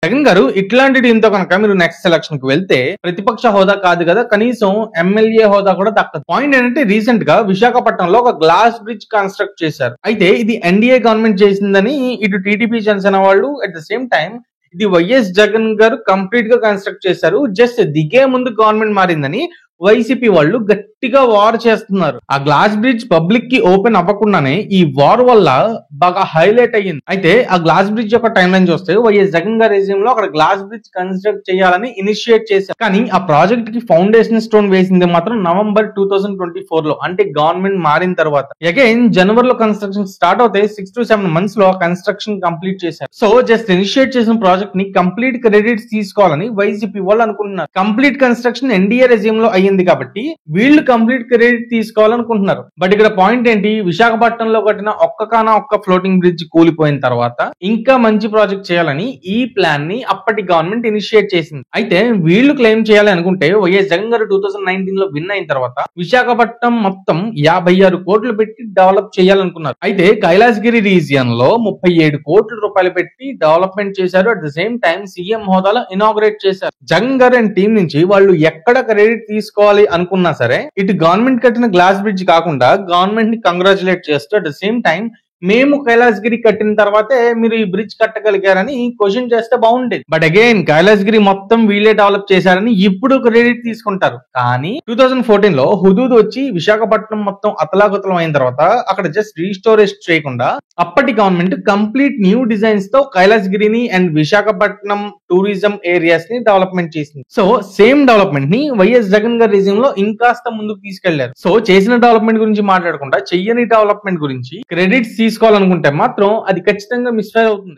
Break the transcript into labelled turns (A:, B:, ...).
A: జగన్ గారు ఇట్లాంటి దీంతో కనుక మీరు నెక్స్ట్ ఎలక్షన్ కి వెళ్తే ప్రతిపక్ష హోదా కాదు కదా, కనీసం ఎమ్మెల్యే హోదా కూడా దక్కదు. పాయింట్ ఏంటంటే రీసెంట్ గా విశాఖపట్నంలో ఒక గ్లాస్ బ్రిడ్జ్ కన్స్ట్రక్ట్ చేశారు. అయితే ఇది ఎన్డీఏ గవర్నమెంట్ చేసిందని ఇటు టీడీపీ జనసేన వాళ్ళు, అట్ ద సేమ్ టైం ఇది వైఎస్ జగన్ గారు కంప్లీట్ గా కన్స్ట్రక్ట్ చేశారు. జస్ట్ దిగే ముందు గవర్నమెంట్ మారిందని వైసీపీ వాళ్ళు గట్టిగా వార్ చేస్తున్నారు. ఆ గ్లాస్ బ్రిడ్జ్ పబ్లిక్ కి ఓపెన్ అవ్వకుండానే ఈ వార్ వల్ల బాగా హైలైట్ అయ్యింది. అయితే ఆ గ్లాస్ బ్రిడ్జ్ యొక్క టైం లైన్ చూస్తే వైఎస్ జగన్ గారి రేజియం లో అక్కడ గ్లాస్ బ్రిడ్జ్ కన్స్ట్రక్ట్ చేయాలని ఇనిషియేట్ చేశారు. కానీ ఆ ప్రాజెక్ట్ కి ఫౌండేషన్ స్టోన్ వేసింది మాత్రం నవంబర్ 2024 లో, అంటే గవర్నమెంట్ మారిన తర్వాత. అగైన్ జనవరిలో కన్స్ట్రక్షన్ స్టార్ట్ అవుతాయి. 6 to 7 months లో కన్స్ట్రక్షన్ కంప్లీట్ చేశారు. సో జస్ట్ ఇనిషియేట్ చేసిన ప్రాజెక్ట్ ని కంప్లీట్ క్రెడిట్స్ తీసుకోవాలని వైసీపీ వాళ్ళు అనుకుంటున్నారు. కంప్లీట్ కన్స్ట్రక్షన్ ఎన్డీఏ రేజియం లో అయ్యింది కాబట్టి వీళ్ళు కంప్లీట్ క్రెడిట్ తీసుకోవాలనుకుంటున్నారు. బట్ ఇక్కడ పాయింట్ ఏంటి, విశాఖపట్నంలో కట్టిన ఒక్క ఫ్లోటింగ్ బ్రిడ్జ్ కూలిపోయిన తర్వాత ఇంకా మంచి ప్రాజెక్ట్ చేయాలని ఈ ప్లాన్ ని అప్పటి గవర్నమెంట్ ఇనిషియేట్ చేసింది. అయితే వీళ్ళు క్లెయిమ్ చేయాలి అనుకుంటే వైఎస్ జగన్ గారు 2019 లో విన్ అయిన తర్వాత విశాఖపట్నం మొత్తం 56 కోట్లు పెట్టి డెవలప్ చేయాలనుకున్నారు. అయితే కైలాసగిరి రీజియన్ లో 37 కోట్ల రూపాయలు పెట్టి డెవలప్మెంట్ చేశారు. At the same time CM హోదాలో ఇనాగ్రేట్ చేశారు. జగన్ గారు అండ్ టీం నుంచి వాళ్ళు ఎక్కడ క్రెడిట్ తీసుకోవాలి అనుకున్నా సరే ఇటు గవర్నమెంట్ కట్టిన గ్లాస్ బ్రిడ్జ్ కాకుండా గవర్నమెంట్ ని కంగ్రాచులేట్ చేస్తూ అట్ ద సేమ్ టైం మేము కైలాసగిరి కట్టిన తర్వాతే మీరు ఈ బ్రిడ్జ్ కట్టగలిగారని క్వశ్చన్ చేస్తే బాగుండేది. బట్ అగైన్ కైలాసగిరి మొత్తం వీళ్ళే డెవలప్ చేశారని ఇప్పుడు క్రెడిట్ తీసుకుంటారు. కానీ 2014 లో హుదూద్ వచ్చి విశాఖపట్నం మొత్తం అతలాకుతలం అయిన తర్వాత అక్కడ జస్ట్ రీస్టోరేషన్ చేయకుండా అప్పటి గవర్నమెంట్ కంప్లీట్ న్యూ డిజైన్స్ తో కైలాసగిరిని అండ్ విశాఖపట్నం టూరిజం ఏరియాస్ ని డెవలప్మెంట్ చేసింది. సో సేమ్ డెవలప్మెంట్ ని వైఎస్ జగన్ గారి రీజియం లో ఇంకాస్త ముందుకు తీసుకెళ్లారు. సో చేసిన డెవలప్మెంట్ గురించి మాట్లాడకుండా చెయ్యని డెవలప్మెంట్ గురించి క్రెడిట్స్ తీసుకోవాలనుకుంటే మాత్రం అది ఖచ్చితంగా మిస్ఫైర్ అవుతుంది.